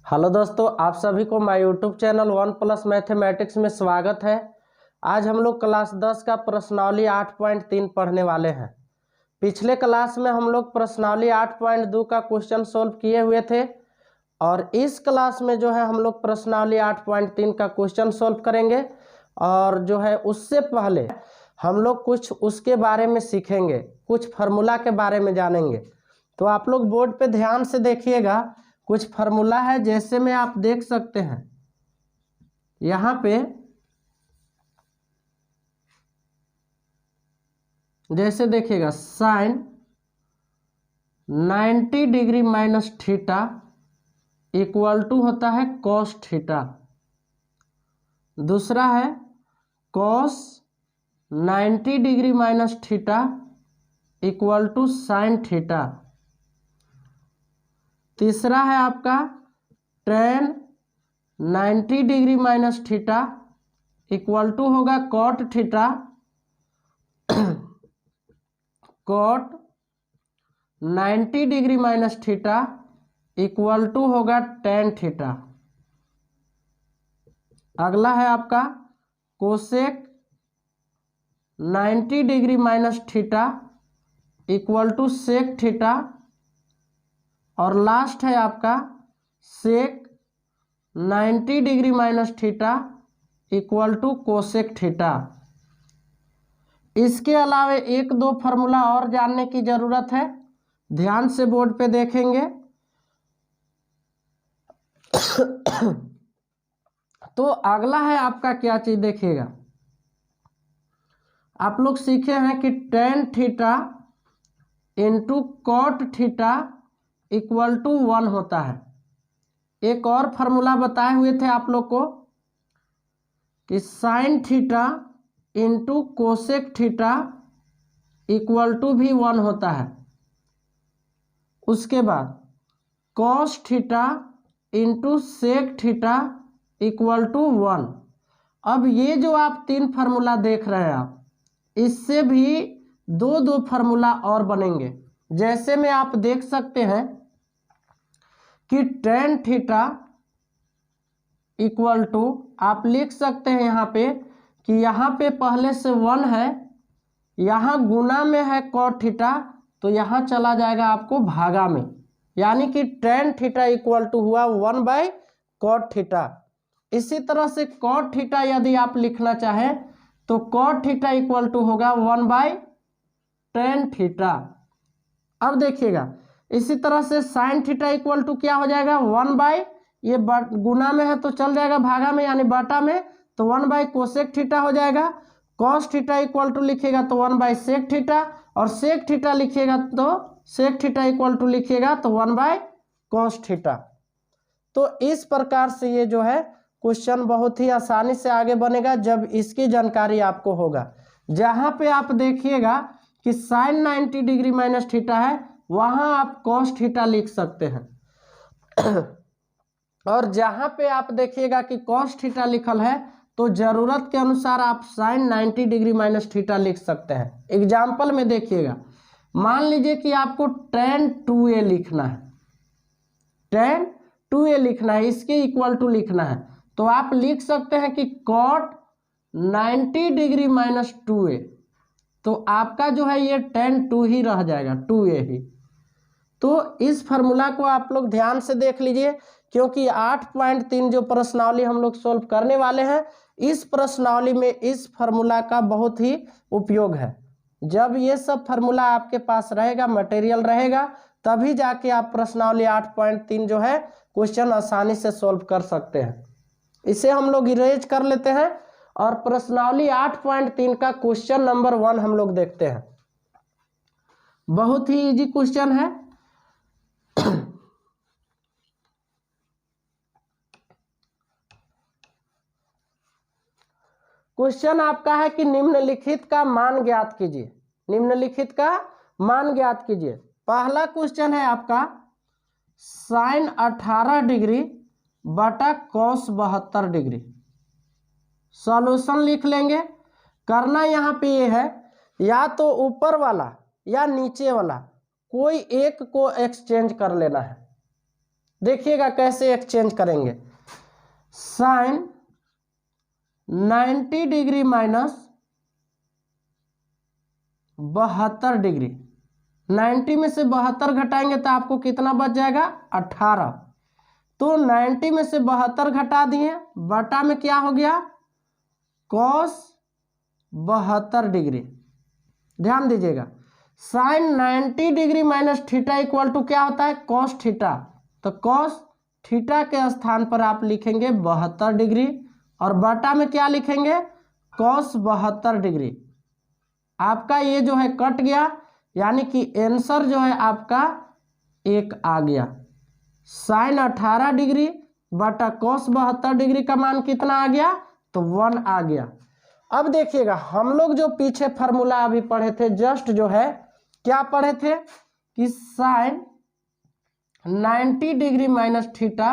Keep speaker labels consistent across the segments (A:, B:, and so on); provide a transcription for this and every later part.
A: Hello दोस्तों, आप सभी को माय यूट्यूब चैनल 1+ मैथमेटिक्स में स्वागत है। आज हम लोग क्लास 10 का प्रश्नावली 8.3 पढ़ने वाले हैं। पिछले क्लास में हम लोग प्रश्नावली 8.2 का क्वेश्चन सोल्व किए हुए थे और इस क्लास में जो है हम लोग प्रश्नावली 8.3 का क्वेश्चन सोल्व करेंगे। और जो है उससे पहले हम लोग कुछ उसके बारे में सीखेंगे, कुछ फार्मूला के बारे में जानेंगे। तो आप लोग बोर्ड पे ध्यान से देखिएगा, कुछ फार्मूला है जैसे में आप देख सकते हैं यहाँ पे, जैसे देखिएगा sine 90 degree minus theta equal to होता है कॉस थीटा। दूसरा है cos 90 degree minus theta equal to sine theta. तीसरा है आपका tan 90 degree minus theta equal to होगा cot theta, cot 90 degree minus theta equal to होगा tan थीटा। अगला है आपका cosec 90 degree minus theta equal to sec theta. और last है आपका sec 90 degree minus theta equal to cosec theta. इसके अलावा एक दो फार्मूला और जानने की जरूरत है, ध्यान से बोर्ड पे देखेंगे। तो अगला है आपका क्या चीज देखिएगा, आप लोग सीखे हैं कि tan theta into cot theta equal to 1 होता है। एक और फार्मूला बताए हुए थे आप लोग को कि sine theta into cosec theta equal to भी 1 होता है। उसके बाद cos theta into sec theta equal to 1। अब ये जो आप तीन फार्मूला देख रहे हैं आप, इससे भी दो फार्मूला और बनेंगे। जैसे में आप देख सकते हैं कि tan थीटा इक्वल टू, आप लिख सकते हैं यहाँ पे कि यहाँ पे पहले से 1 है, यहाँ गुना में है cot थीटा, तो यहाँ चला जाएगा आपको भागा में, यानी कि tan थीटा इक्वल टू हुआ 1/cot थीटा। इसी तरह से cot थीटा यदि आप लिखना चाहें तो cot थीटा इक्वल टू होगा 1/tan थीटा। अब देखिएगा इसी तरह से साइन थीटा इक्वल टू क्या हो जाएगा 1 ये गुना में है तो चल जाएगा भागा में यानी बटा में, तो 1 कोसेक थीटा हो जाएगा। कॉस थीटा इक्वल टू लिखिएगा तो 1 सेक थीटा, और सेक थीटा लिखिएगा तो सेक थीटा इक्वल टू लिखिएगा तो 1 कॉस थीटा। तो इस प्रकार से ये जो है क्वेश्चन बहुत ही आसानी से आगे बनेगा जब इसकी जानकारी आपको होगा। जहां पे आप देखिएगा कि साइन 90 डिग्री माइनस थीटा है, वहां आप कॉस थीटा लिख सकते हैं। और जहां पे आप देखिएगा कि कॉस थीटा लिखल है तो जरूरत के अनुसार आप साइन 90 डिग्री माइनस थीटा लिख सकते हैं। एग्जाम्पल में देखिएगा, मान लीजिए कि आपको tan 2a लिखना है, tan 2a लिखना है, इसके इक्वल टू लिखना है, तो आप लिख सकते हैं कि cot 90 डिग्री माइनस 2a, तो आपका जो है ये tan 2 ही रह जाएगा, 2a ही। तो इस फार्मूला को आप लोग ध्यान से देख लीजिए, क्योंकि 8.3 जो प्रश्नावली हम लोग सोल्व करने वाले हैं, इस प्रश्नावली में इस फार्मूला का बहुत ही उपयोग है। जब ये सब फार्मूला आपके पास रहेगा, मटेरियल रहेगा, तभी जाके आप प्रश्नावली 8.3 जो है क्वेश्चन आसानी से सोल्व कर सकते हैं। इसे हम लोग इरेज कर लेते हैं और प्रश्नावली 8.3 का क्वेश्चन नंबर 1 हम लोग देखते हैं। बहुत ही इजी क्वेश्चन है। क्वेश्चन आपका है कि निम्नलिखित का मान ज्ञात कीजिए, निम्नलिखित का मान ज्ञात कीजिए। पहला क्वेश्चन है आपका साइन 18 डिग्री बटा कॉस 72 डिग्री। सॉल्यूशन लिख लेंगे। करना यहाँ पे ये है, या तो ऊपर वाला या नीचे वाला कोई एक को एक्सचेंज कर लेना है। देखिएगा कैसे एक्सचेंज करेंगे। साइन 90 डिग्री माइनस 72 डिग्री, 90 में से 72 घटाएंगे तो आपको कितना बच जाएगा 18। तो 90 में से 72 घटा दिए, बटा में क्या हो गया cos 72 डिग्री। ध्यान दीजिएगा sine 90 degree minus theta equal to क्या होता है cos थीटा। तो cos थीटा के स्थान पर आप लिखेंगे 72 डिग्री और बटा में क्या लिखेंगे cos 72 डिग्री। आपका ये जो है कट गया, यानी कि आंसर जो है आपका 1 आ गया। साइन 18 डिग्री बटा cos 72 डिग्री का मान कितना आ गया तो 1 आ गया। अब देखिएगा हम लोग जो पीछे फार्मूला अभी पढ़े थे, जस्ट जो है क्या पढ़े थे कि sine 90 degree minus theta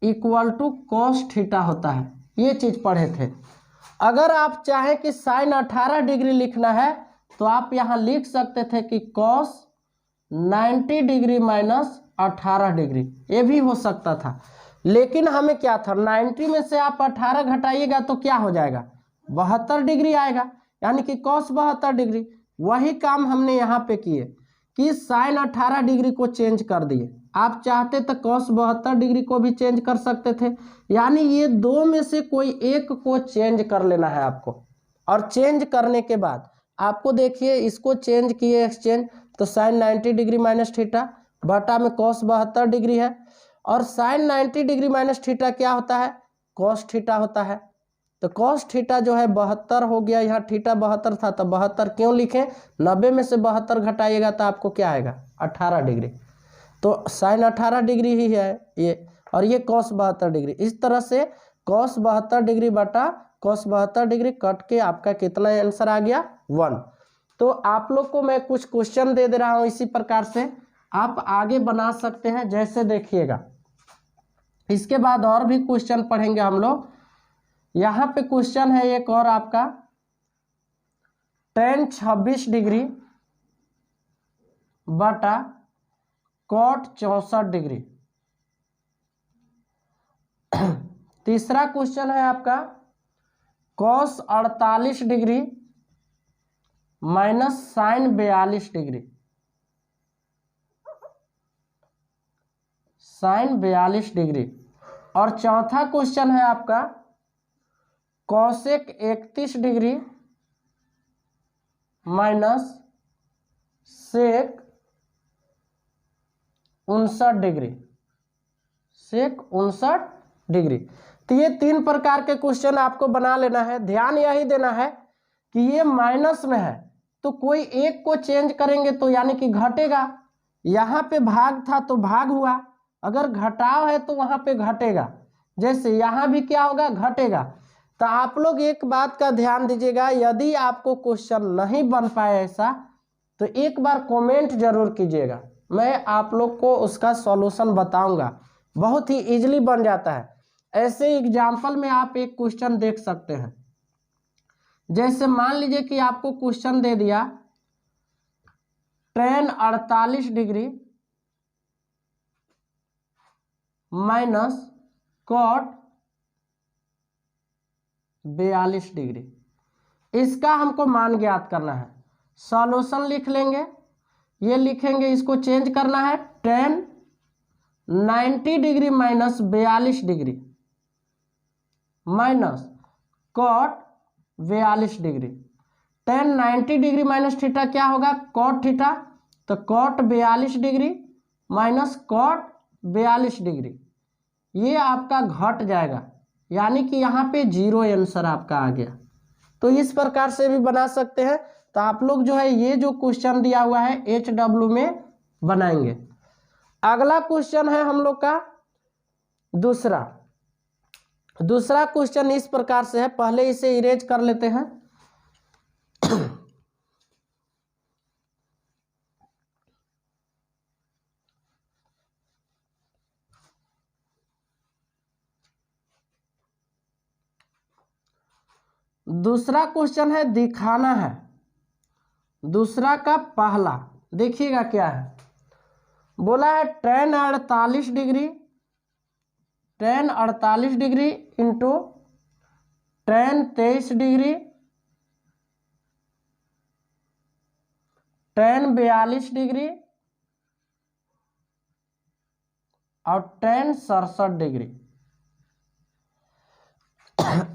A: equal to cos theta होता है, ये चीज पढ़े थे। अगर आप चाहें कि साइन 18 डिग्री लिखना है तो आप यहां लिख सकते थे कि cos 90 डिग्री माइनस 18 डिग्री, ये भी हो सकता था। लेकिन हमें क्या था 90 में से आप 18 घटाइएगा तो क्या हो जाएगा 72 डिग्री आएगा, यानी कि cos 72 डिग्री। वही काम हमने यहाँ पे किए कि साइन 18 डिग्री को चेंज कर दिए। आप चाहते तो cos 72 डिग्री को भी चेंज कर सकते थे, यानी ये दो में से कोई एक को चेंज कर लेना है आपको। और चेंज करने के बाद आपको देखिए इसको चेंज किए एक्सचेंज, तो साइन 90 डिग्री माइनस थीटा बटा में cos 72 डिग्री है, और साइन 90 डिग्री माइनस थीटा क्या होता है cos थीटा होता है। तो cos थीटा जो है 72 हो गया, यहाँ थीटा 72 था तो 72 क्यों लिखें, 90 में से 72 घटाइएगा तो आपको क्या आएगा 18 डिग्री। तो साइन 18 डिग्री ही है ये, और ये cos 72 डिग्री। इस तरह से cos 72 डिग्री बटा cos 72 डिग्री कट के आपका कितना आंसर आ गया 1। तो आप लोग को मैं कुछ क्वेश्चन दे रहा हूँ, इसी प्रकार से आप आगे बना सकते हैं। जैसे देखिएगा इसके बाद और भी क्वेश्चन पढ़ेंगे हम लोग। यहाँ पे क्वेश्चन है एक और आपका tan 26 डिग्री बटा cot 64 डिग्री। तीसरा क्वेश्चन है आपका cos 48 degree minus sine 42 degree, sine 42 degree. और चौथा क्वेश्चन है आपका cosec 31 degree minus sec 59 degree, sec 59 degree. तो ये 3 प्रकार के क्वेश्चन आपको बना लेना है। ध्यान यही देना है कि ये माइनस में है तो कोई एक को चेंज करेंगे तो यानी कि घटेगा। यहाँ पे भाग था तो भाग हुआ, अगर घटाव है तो वहां पे घटेगा। जैसे यहाँ भी क्या होगा घटेगा। तो आप लोग एक बात का ध्यान दीजिएगा, यदि आपको क्वेश्चन नहीं बन पाए ऐसा तो एक बार कमेंट जरूर कीजिएगा, मैं आप लोग को उसका सॉल्यूशन बताऊंगा। बहुत ही इजीली बन जाता है। ऐसे एग्जाम्पल में आप एक क्वेश्चन देख सकते हैं। जैसे मान लीजिए कि आपको क्वेश्चन दे दिया tan 48 degree minus cot 42 degree, इसका हमको मान ज्ञात करना है। सॉल्यूशन लिख लेंगे, ये लिखेंगे, इसको चेंज करना है tan 90 degree minus 42 degree minus cot 42 degree. tan 90 degree minus theta क्या होगा cot थीटा, तो cot 42 degree minus cot 42 degree, ये आपका घट जाएगा, यानी कि यहाँ पे 0 आंसर आपका आ गया। तो इस प्रकार से भी बना सकते हैं। तो आप लोग जो है ये जो क्वेश्चन दिया हुआ है HW में बनाएंगे। अगला क्वेश्चन है हम लोग का दूसरा क्वेश्चन इस प्रकार से है, पहले इसे इरेज कर लेते हैं। दूसरा क्वेश्चन है दिखाना है, दूसरा का पहला देखिएगा क्या है। बोला है tan 48 degree, tan 48 degree into tan 23 degree, tan 42 degree और tan 67 डिग्री।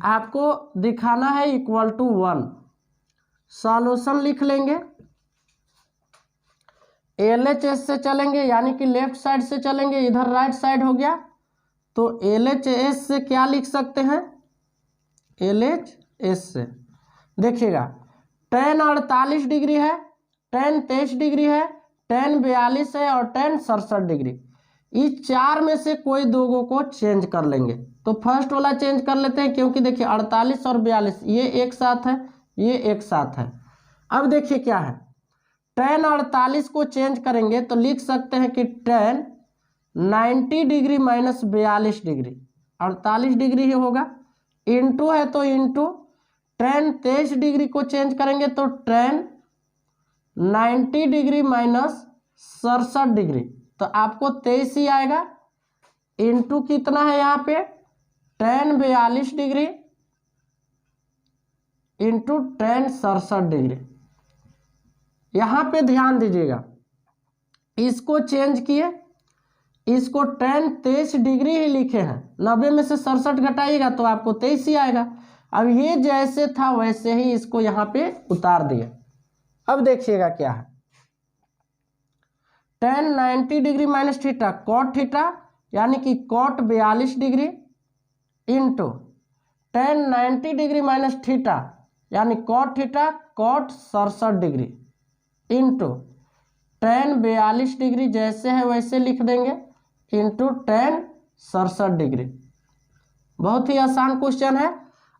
A: आपको दिखाना है इक्वल टू 1। सॉल्यूशन लिख लेंगे, LHS से चलेंगे यानी कि लेफ्ट साइड से चलेंगे, इधर राइट साइड हो गया, तो LHS से क्या लिख सकते हैं, LHS से देखिएगा tan 48 डिग्री है, tan 23 डिग्री है, tan 42 है और tan 67 डिग्री। इस चार में से कोई दो को चेंज कर लेंगे। तो फर्स्ट वाला चेंज कर लेते हैं, क्योंकि देखिए 48 और 42 ये एक साथ है, ये एक साथ है। अब देखिए क्या है, tan 48 को चेंज करेंगे तो लिख सकते हैं कि tan 90 degree minus 42 degree, 48 degree ही होगा, इंटू है तो इंटू tan 23 डिग्री को चेंज करेंगे तो tan 90 डिग्री माइनस 67 डिग्री, तो आपको 23 ही आएगा, इंटू कितना है यहाँ पे tan 42 degree into tan 67 degree. यहाँ पे ध्यान दीजिएगा, इसको चेंज किए, इसको tan 23 डिग्री ही लिखे हैं, 90 में से 67 घटाइएगा तो आपको 23 ही आएगा। अब ये जैसे था वैसे ही इसको यहाँ पे उतार दिए। अब देखिएगा क्या है, tan 90 degree minus theta cot theta यानी कि cot 42 degree into tan 90 degree minus theta यानी cot theta cot 67 degree into tan 42 degree जैसे है वैसे लिख देंगे इंटू tan 67 डिग्री। बहुत ही आसान क्वेश्चन है।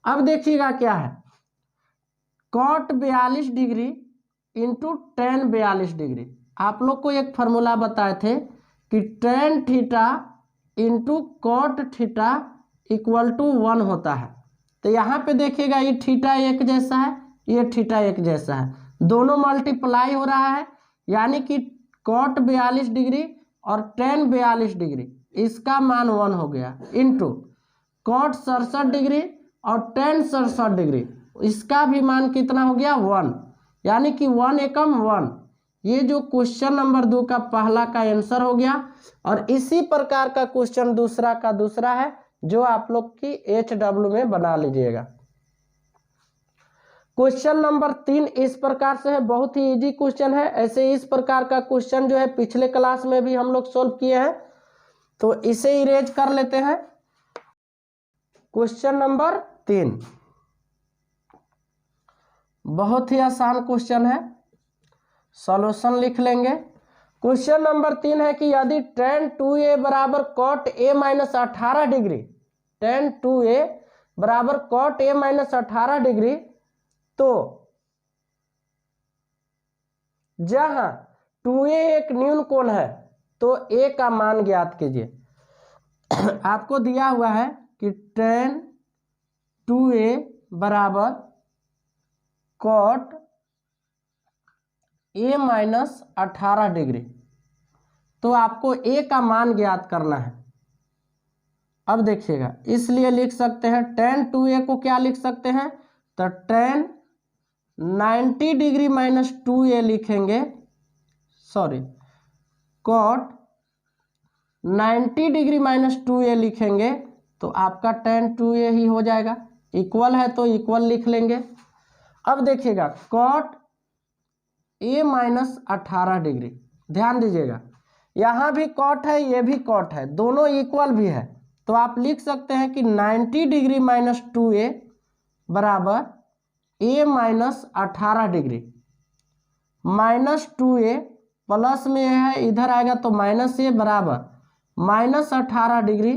A: अब देखिएगा क्या है, cot 42 degree into tan 42 degree. आप लोग को एक फार्मूला बताए थे कि tan theta into cot theta equal to 1 होता है। तो यहाँ पे देखिएगा ये थीटा एक जैसा है, ये थीटा एक जैसा है, दोनों मल्टीप्लाई हो रहा है, यानी कि cot 42 डिग्री और tan 42 डिग्री इसका मान 1 हो गया, इंटू cot 67 डिग्री और tan 67 डिग्री इसका भी मान कितना हो गया 1, यानी कि 1 एकम 1। ये जो क्वेश्चन नंबर 2 का पहला का आंसर हो गया। और इसी प्रकार का क्वेश्चन दूसरा का दूसरा है जो आप लोग की HW में बना लीजिएगा। क्वेश्चन नंबर 3 इस प्रकार से है, बहुत ही इजी क्वेश्चन है। ऐसे इस प्रकार का क्वेश्चन जो है पिछले क्लास में भी हम लोग सोल्व किए हैं, तो इसे इरेज कर लेते हैं। क्वेश्चन नंबर 3 बहुत ही आसान क्वेश्चन है, सॉल्यूशन लिख लेंगे। क्वेश्चन नंबर 3 है कि यदि tan 2a बराबर cot a minus 18 degree, tan 2a बराबर cot a माइनस 18 डिग्री, तो जहां 2a एक न्यून कोण है तो a का मान ज्ञात कीजिए। आपको दिया हुआ है कि tan 2a बराबर cot a माइनस 18 डिग्री, तो आपको a का मान ज्ञात करना है। अब देखिएगा, इसलिए लिख सकते हैं tan 2a को क्या लिख सकते हैं, तो tan 90 डिग्री माइनस 2a लिखेंगे, sorry cot 90 degree minus 2a लिखेंगे तो आपका tan 2a ही हो जाएगा। इक्वल है तो इक्वल लिख लेंगे। अब देखिएगा cot a माइनस 18 डिग्री, ध्यान दीजिएगा यहाँ भी cot है ये भी cot है, दोनों इक्वल भी है, तो आप लिख सकते हैं कि 90 डिग्री माइनस 2a बराबर a minus 18 degree, minus 2a plus में है इधर आएगा तो माइनस a बराबर माइनस 18 डिग्री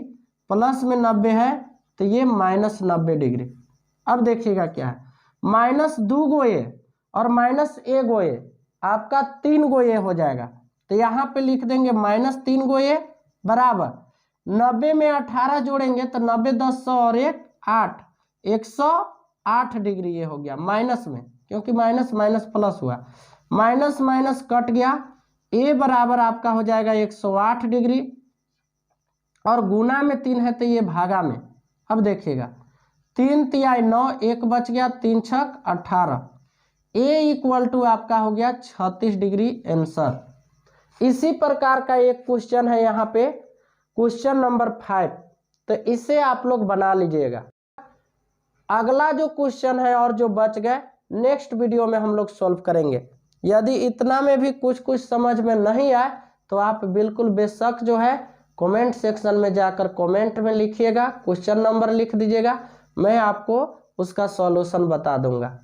A: प्लस में 90 है तो ये माइनस 90 डिग्री। अब देखिएगा क्या है, माइनस 2 गो a और माइनस 1 गो a, आपका 3 गो a हो जाएगा, तो यहाँ पे लिख देंगे माइनस 3 गो a बराबर 90 में 18 जोड़ेंगे तो 90 10 100 और 1 8, 108 डिग्री ये हो गया माइनस में, क्योंकि माइनस माइनस प्लस हुआ, माइनस माइनस कट गया ए बराबर आपका हो जाएगा 108 डिग्री, और गुना में 3 है तो ये भागा में। अब देखिएगा 3 तिहाई 9, 1 बच गया, 3 छक 18, ए इक्वल टू आपका हो गया 36 डिग्री आंसर। इसी प्रकार का एक क्वेश्चन है यहाँ पे, क्वेश्चन नंबर 5, तो इसे आप लोग बना लीजिएगा। अगला जो क्वेश्चन है और जो बच गए नेक्स्ट वीडियो में हम लोग सॉल्व करेंगे। यदि इतना में भी कुछ कुछ समझ में नहीं आए तो आप बिल्कुल बेशक जो है कमेंट सेक्शन में जाकर कमेंट में लिखिएगा, क्वेश्चन नंबर लिख दीजिएगा, मैं आपको उसका सॉल्यूशन बता दूंगा।